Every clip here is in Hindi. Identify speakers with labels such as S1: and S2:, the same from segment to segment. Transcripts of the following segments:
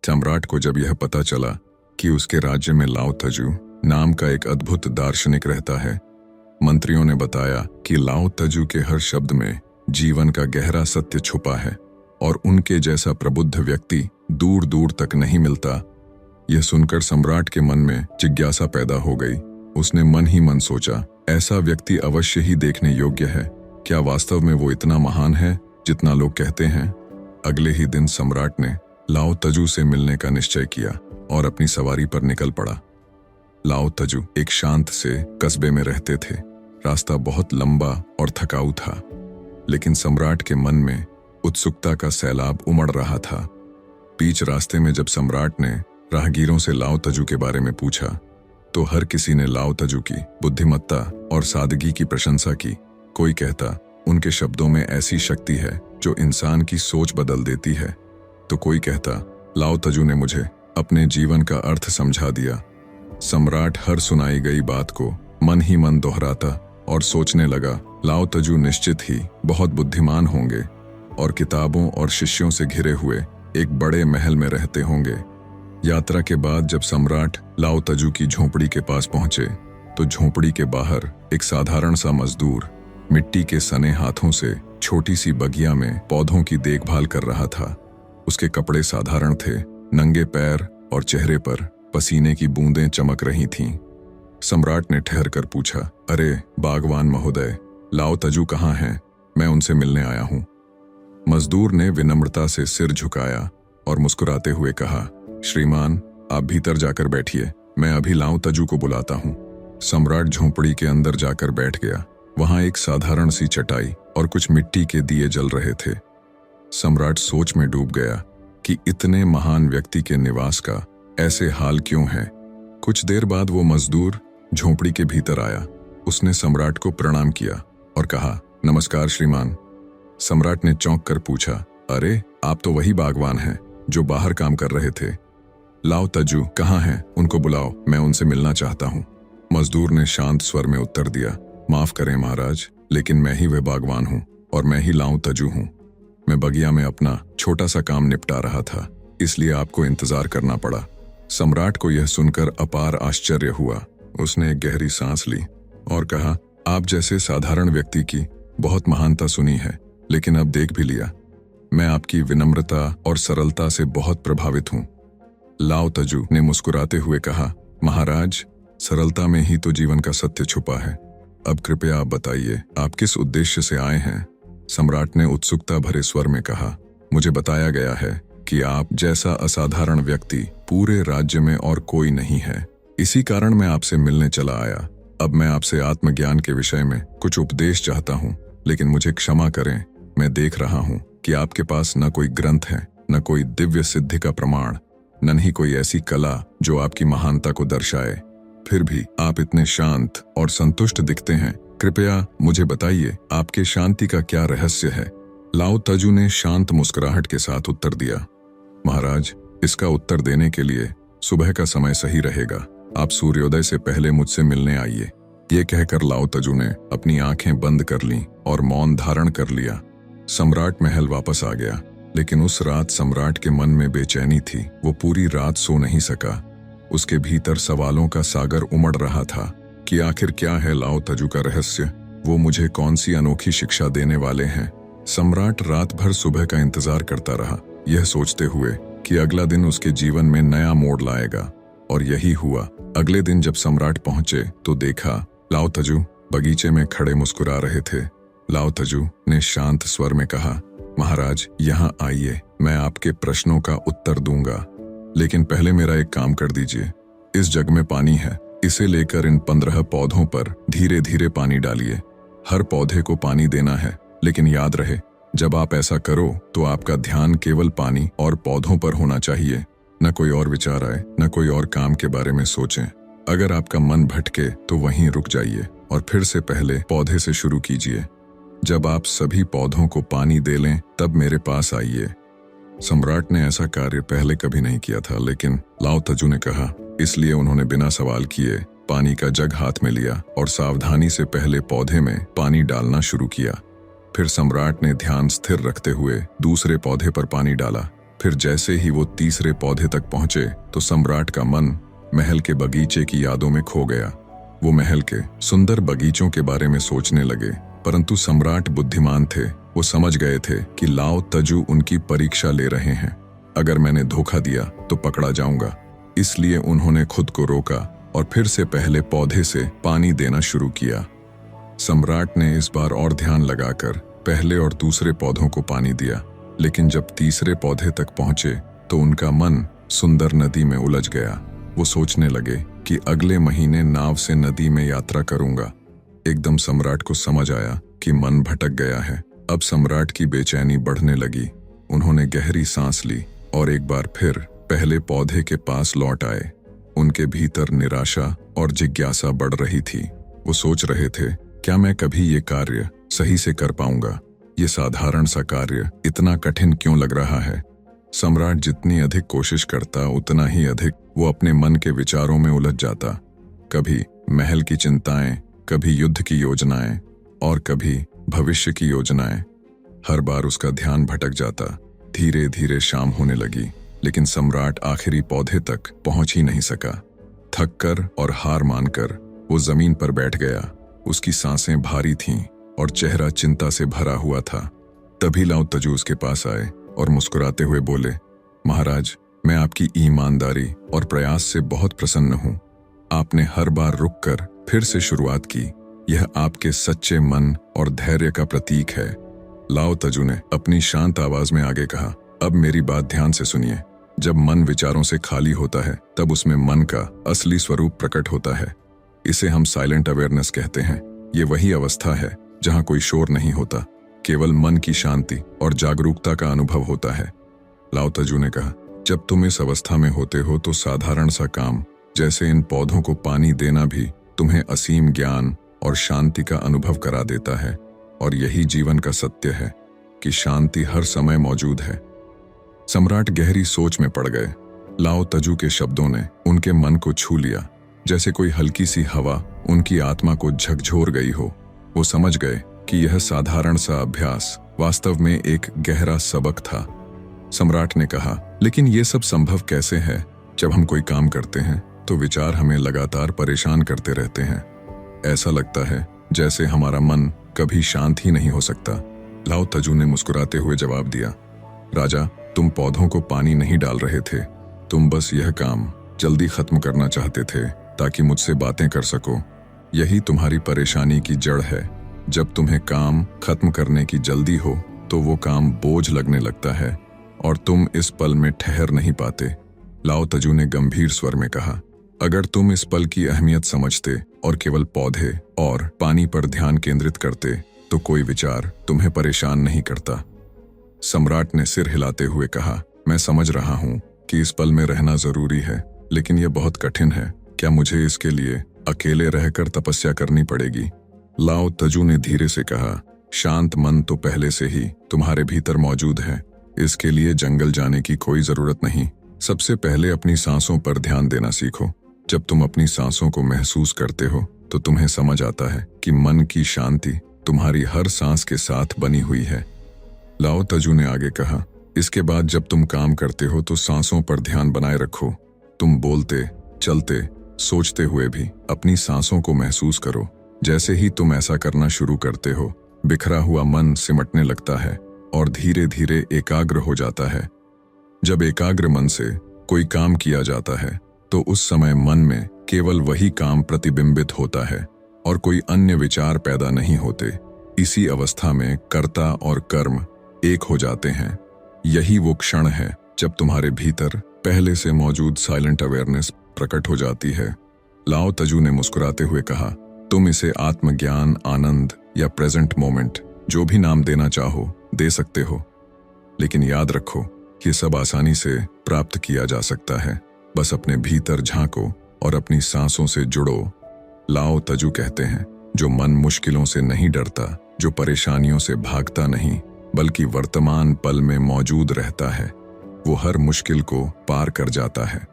S1: सम्राट को जब यह पता चला कि उसके राज्य में लाओ तजू नाम का एक अद्भुत दार्शनिक रहता है, मंत्रियों ने बताया कि लाओ तजू के हर शब्द में जीवन का गहरा सत्य छुपा है और उनके जैसा प्रबुद्ध व्यक्ति दूर दूर तक नहीं मिलता। यह सुनकर सम्राट के मन में जिज्ञासा पैदा हो गई। उसने मन ही मन सोचा, ऐसा व्यक्ति अवश्य ही देखने योग्य है। क्या वास्तव में वो इतना महान है जितना लोग कहते हैं? अगले ही दिन सम्राट ने लाओ तजू से मिलने का निश्चय किया और अपनी सवारी पर निकल पड़ा। लाओ तजू एक शांत से कस्बे में रहते थे। रास्ता बहुत लंबा और थकाऊ था, लेकिन सम्राट के मन में उत्सुकता का सैलाब उमड़ रहा था। बीच रास्ते में जब सम्राट ने राहगीरों से लाओ तजू के बारे में पूछा, तो हर किसी ने लाओ तजू की बुद्धिमत्ता और सादगी की प्रशंसा की। कोई कहता, उनके शब्दों में ऐसी शक्ति है जो इंसान की सोच बदल देती है, तो कोई कहता, लाओ तजू ने मुझे अपने जीवन का अर्थ समझा दिया। सम्राट हर सुनाई गई बात को मन ही मन दोहराता और सोचने लगा, लाओ तजू निश्चित ही बहुत बुद्धिमान होंगे और किताबों और शिष्यों से घिरे हुए एक बड़े महल में रहते होंगे। यात्रा के बाद जब सम्राट लाओ तजू की झोपड़ी के पास पहुंचे, तो झोपड़ी के बाहर एक साधारण सा मजदूर मिट्टी के सने हाथों से छोटी सी बगिया में पौधों की देखभाल कर रहा था। उसके कपड़े साधारण थे, नंगे पैर और चेहरे पर पसीने की बूंदें चमक रही थीं। सम्राट ने ठहर कर पूछा, अरे बागवान महोदय, लाओ तजू कहाँ हैं? मैं उनसे मिलने आया हूँ। मजदूर ने विनम्रता से सिर झुकाया और मुस्कुराते हुए कहा, श्रीमान, आप भीतर जाकर बैठिए, मैं अभी लाओ तजू को बुलाता हूँ। सम्राट झोंपड़ी के अंदर जाकर बैठ गया। वहां एक साधारण सी चटाई और कुछ मिट्टी के दिए जल रहे थे। सम्राट सोच में डूब गया कि इतने महान व्यक्ति के निवास का ऐसे हाल क्यों है। कुछ देर बाद वो मजदूर झोंपड़ी के भीतर आया। उसने सम्राट को प्रणाम किया और कहा, नमस्कार श्रीमान। सम्राट ने चौंक कर पूछा, अरे आप तो वही बागवान हैं जो बाहर काम कर रहे थे। लाओ तजू कहाँ हैं? उनको बुलाओ, मैं उनसे मिलना चाहता हूँ। मजदूर ने शांत स्वर में उत्तर दिया, माफ करें महाराज, लेकिन मैं ही वह बागवान हूँ और मैं ही लाओ तजू हूँ। मैं बगिया में अपना छोटा सा काम निपटा रहा था, इसलिए आपको इंतजार करना पड़ा। सम्राट को यह सुनकर अपार आश्चर्य हुआ। उसने एक गहरी सांस ली और कहा, आप जैसे साधारण व्यक्ति की बहुत महानता सुनी है, लेकिन अब देख भी लिया। मैं आपकी विनम्रता और सरलता से बहुत प्रभावित हूँ। लाओ तजू ने मुस्कुराते हुए कहा, महाराज, सरलता में ही तो जीवन का सत्य छुपा है। अब कृपया आप बताइए, आप किस उद्देश्य से आए हैं? सम्राट ने उत्सुकता भरे स्वर में कहा, मुझे बताया गया है कि आप जैसा असाधारण व्यक्ति पूरे राज्य में और कोई नहीं है। इसी कारण मैं आपसे मिलने चला आया। अब मैं आपसे आत्मज्ञान के विषय में कुछ उपदेश चाहता हूँ, लेकिन मुझे क्षमा करें, मैं देख रहा हूँ कि आपके पास न कोई ग्रंथ है, न कोई दिव्य सिद्धि का प्रमाण, न ही कोई ऐसी कला जो आपकी महानता को दर्शाए। फिर भी आप इतने शांत और संतुष्ट दिखते हैं। कृपया मुझे बताइए, आपके शांति का क्या रहस्य है? लाओ तजू ने शांत मुस्कुराहट के साथ उत्तर दिया, महाराज, इसका उत्तर देने के लिए सुबह का समय सही रहेगा। आप सूर्योदय से पहले मुझसे मिलने आइए। ये कहकर लाओ तजू ने अपनी आंखें बंद कर लीं और मौन धारण कर लिया। सम्राट महल वापस आ गया, लेकिन उस रात सम्राट के मन में बेचैनी थी। वो पूरी रात सो नहीं सका। उसके भीतर सवालों का सागर उमड़ रहा था कि आखिर क्या है लाओ तजू का रहस्य? वो मुझे कौन सी अनोखी शिक्षा देने वाले हैं? सम्राट रात भर सुबह का इंतजार करता रहा, यह सोचते हुए कि अगला दिन उसके जीवन में नया मोड़ लाएगा। और यही हुआ। अगले दिन जब सम्राट पहुंचे तो देखा, लाओ तजू बगीचे में खड़े मुस्कुरा रहे थे। लाओ तजू ने शांत स्वर में कहा, महाराज, यहाँ आइए, मैं आपके प्रश्नों का उत्तर दूंगा, लेकिन पहले मेरा एक काम कर दीजिए। इस जग में पानी है, इसे लेकर इन 15 पौधों पर धीरे धीरे पानी डालिए। हर पौधे को पानी देना है, लेकिन याद रहे, जब आप ऐसा करो तो आपका ध्यान केवल पानी और पौधों पर होना चाहिए। न कोई और विचार आए, न कोई और काम के बारे में सोचें। अगर आपका मन भटके तो वहीं रुक जाइए और फिर से पहले पौधे से शुरू कीजिए। जब आप सभी पौधों को पानी दे लें तब मेरे पास आइए। सम्राट ने ऐसा कार्य पहले कभी नहीं किया था, लेकिन लाओ तजू ने कहा, इसलिए उन्होंने बिना सवाल किए पानी का जग हाथ में लिया और सावधानी से पहले पौधे में पानी डालना शुरू किया। फिर सम्राट ने ध्यान स्थिर रखते हुए दूसरे पौधे पर पानी डाला। फिर जैसे ही वो तीसरे पौधे तक पहुंचे तो सम्राट का मन महल के बगीचे की यादों में खो गया। वो महल के सुंदर बगीचों के बारे में सोचने लगे, परंतु सम्राट बुद्धिमान थे। वो समझ गए थे कि लाओ तजू उनकी परीक्षा ले रहे हैं। अगर मैंने धोखा दिया तो पकड़ा जाऊंगा। इसलिए उन्होंने खुद को रोका और फिर से पहले पौधे से पानी देना शुरू किया। सम्राट ने इस बार और ध्यान लगाकर पहले और दूसरे पौधों को पानी दिया, लेकिन जब तीसरे पौधे तक पहुंचे तो उनका मन सुंदर नदी में उलझ गया। वो सोचने लगे कि अगले महीने नाव से नदी में यात्रा करूंगा। एकदम सम्राट को समझ आया कि मन भटक गया है। अब सम्राट की बेचैनी बढ़ने लगी। उन्होंने गहरी सांस ली और एक बार फिर पहले पौधे के पास लौट आए। उनके भीतर निराशा और जिज्ञासा बढ़ रही थी। वो सोच रहे थे, क्या मैं कभी ये कार्य सही से कर पाऊंगा? ये साधारण सा कार्य इतना कठिन क्यों लग रहा है? सम्राट जितनी अधिक कोशिश करता उतना ही अधिक वो अपने मन के विचारों में उलझ जाता। कभी महल की चिंताएं, कभी युद्ध की योजनाएं और कभी भविष्य की योजनाएं। हर बार उसका ध्यान भटक जाता। धीरे धीरे शाम होने लगी, लेकिन सम्राट आखिरी पौधे तक पहुंच ही नहीं सका। थककर और हार मानकर वो जमीन पर बैठ गया। उसकी सांसें भारी थीं और चेहरा चिंता से भरा हुआ था। तभी लाओ तजू उसके पास आए और मुस्कुराते हुए बोले, महाराज, मैं आपकी ईमानदारी और प्रयास से बहुत प्रसन्न हूं। आपने हर बार रुककर फिर से शुरुआत की। यह आपके सच्चे मन और धैर्य का प्रतीक है। लाओ तजू ने अपनी शांत आवाज में आगे कहा, अब मेरी बात ध्यान से सुनिए। जब मन विचारों से खाली होता है तब उसमें मन का असली स्वरूप प्रकट होता है। इसे हम साइलेंट अवेयरनेस कहते हैं। ये वही अवस्था है जहां कोई शोर नहीं होता, केवल मन की शांति और जागरूकता का अनुभव होता है। लाओ तजू ने कहा, जब तुम इस अवस्था में होते हो तो साधारण सा काम जैसे इन पौधों को पानी देना भी तुम्हें असीम ज्ञान और शांति का अनुभव करा देता है। और यही जीवन का सत्य है कि शांति हर समय मौजूद है। सम्राट गहरी सोच में पड़ गए। लाओ तजू के शब्दों ने उनके मन को छू लिया, जैसे कोई हल्की सी हवा उनकी आत्मा को झकझोर गई हो। वो समझ गए कि यह साधारण सा अभ्यास वास्तव में एक गहरा सबक था। सम्राट ने कहा, लेकिन ये सब संभव कैसे है? जब हम कोई काम करते हैं तो विचार हमें लगातार परेशान करते रहते हैं। ऐसा लगता है जैसे हमारा मन कभी शांत ही नहीं हो सकता। लाओ तजू ने मुस्कुराते हुए जवाब दिया, राजा, तुम पौधों को पानी नहीं डाल रहे थे। तुम बस यह काम जल्दी खत्म करना चाहते थे ताकि मुझसे बातें कर सको। यही तुम्हारी परेशानी की जड़ है। जब तुम्हें काम खत्म करने की जल्दी हो तो वो काम बोझ लगने लगता है और तुम इस पल में ठहर नहीं पाते। लाओ तजू ने गंभीर स्वर में कहा, अगर तुम इस पल की अहमियत समझते और केवल पौधे और पानी पर ध्यान केंद्रित करते तो कोई विचार तुम्हें परेशान नहीं करता। सम्राट ने सिर हिलाते हुए कहा, मैं समझ रहा हूं कि इस पल में रहना जरूरी है, लेकिन यह बहुत कठिन है। क्या मुझे इसके लिए अकेले रहकर तपस्या करनी पड़ेगी? लाओ तजू ने धीरे से कहा, शांत मन तो पहले से ही तुम्हारे भीतर मौजूद है। इसके लिए जंगल जाने की कोई जरूरत नहीं। सबसे पहले अपनी सांसों पर ध्यान देना सीखो। जब तुम अपनी सांसों को महसूस करते हो तो तुम्हें समझ आता है कि मन की शांति तुम्हारी हर सांस के साथ बनी हुई है। लाओ तजू ने आगे कहा, इसके बाद जब तुम काम करते हो तो सांसों पर ध्यान बनाए रखो। तुम बोलते, चलते, सोचते हुए भी अपनी सांसों को महसूस करो। जैसे ही तुम ऐसा करना शुरू करते हो, बिखरा हुआ मन सिमटने लगता है और धीरे धीरे एकाग्र हो जाता है। जब एकाग्र मन से कोई काम किया जाता है तो उस समय मन में केवल वही काम प्रतिबिंबित होता है और कोई अन्य विचार पैदा नहीं होते। इसी अवस्था में कर्ता और कर्म एक हो जाते हैं। यही वो क्षण है जब तुम्हारे भीतर पहले से मौजूद साइलेंट अवेयरनेस प्रकट हो जाती है। लाओ तजू ने मुस्कुराते हुए कहा, तुम इसे आत्मज्ञान, आनंद या प्रेजेंट मोमेंट, जो भी नाम देना चाहो दे सकते हो, लेकिन याद रखो ये सब आसानी से प्राप्त किया जा सकता है। बस अपने भीतर झांको और अपनी सांसों से जुड़ो। लाओ तजू कहते हैं, जो मन मुश्किलों से नहीं डरता, जो परेशानियों से भागता नहीं बल्कि वर्तमान पल में मौजूद रहता है, वो हर मुश्किल को पार कर जाता है।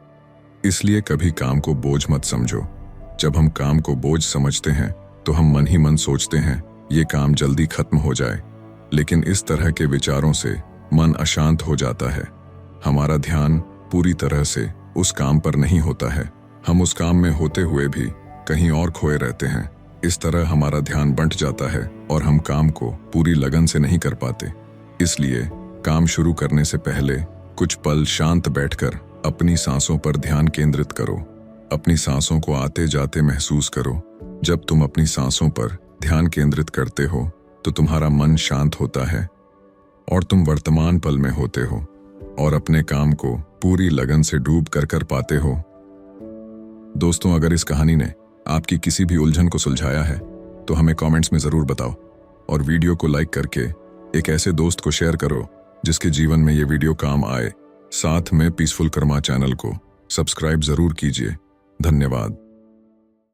S1: इसलिए कभी काम को बोझ मत समझो। जब हम काम को बोझ समझते हैं तो हम मन ही मन सोचते हैं ये काम जल्दी खत्म हो जाए, लेकिन इस तरह के विचारों से मन अशांत हो जाता है। हमारा ध्यान पूरी तरह से उस काम पर नहीं होता है। हम उस काम में होते हुए भी कहीं और खोए रहते हैं। इस तरह हमारा ध्यान बंट जाता है और हम काम को पूरी लगन से नहीं कर पाते। इसलिए काम शुरू करने से पहले कुछ पल शांत बैठकर अपनी सांसों पर ध्यान केंद्रित करो। अपनी सांसों को आते जाते महसूस करो। जब तुम अपनी सांसों पर ध्यान केंद्रित करते हो तो तुम्हारा मन शांत होता है और तुम वर्तमान पल में होते हो और अपने काम को पूरी लगन से डूब कर पाते हो। दोस्तों, अगर इस कहानी ने आपकी किसी भी उलझन को सुलझाया है तो हमें कमेंट्स में जरूर बताओ और वीडियो को लाइक करके एक ऐसे दोस्त को शेयर करो जिसके जीवन में ये वीडियो काम आए। साथ में पीसफुल कर्मा चैनल को सब्सक्राइब जरूर कीजिए। धन्यवाद।